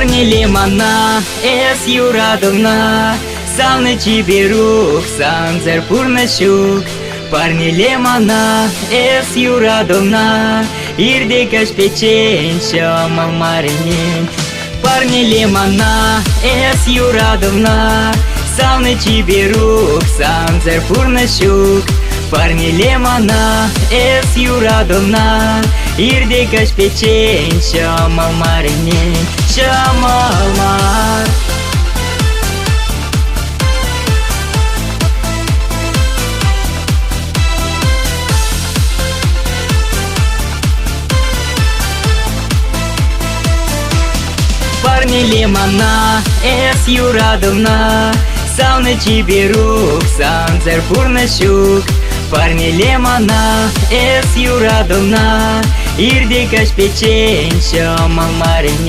Парни Лимана, С. Юрадовна, Salны Чибирук, Санзер Пурнашук. Парни Лимана, С. Юрадовна, Ирдикаш Печень, Шома Маринин. Парни Лимана, С. Юрадовна, Salны Чибирук, Санзер Пурнашук. Парни Лимана, С. Юрадовна, Ирдикаш Печень, Шома Маринин, Шома Мар. Парни Лимана, С. Юрадовна, Salны Чибирук, Санзер Пурнашук. Парни Лимана, С. Юрадовна, Ирдикаш Печень, Шома Маринин.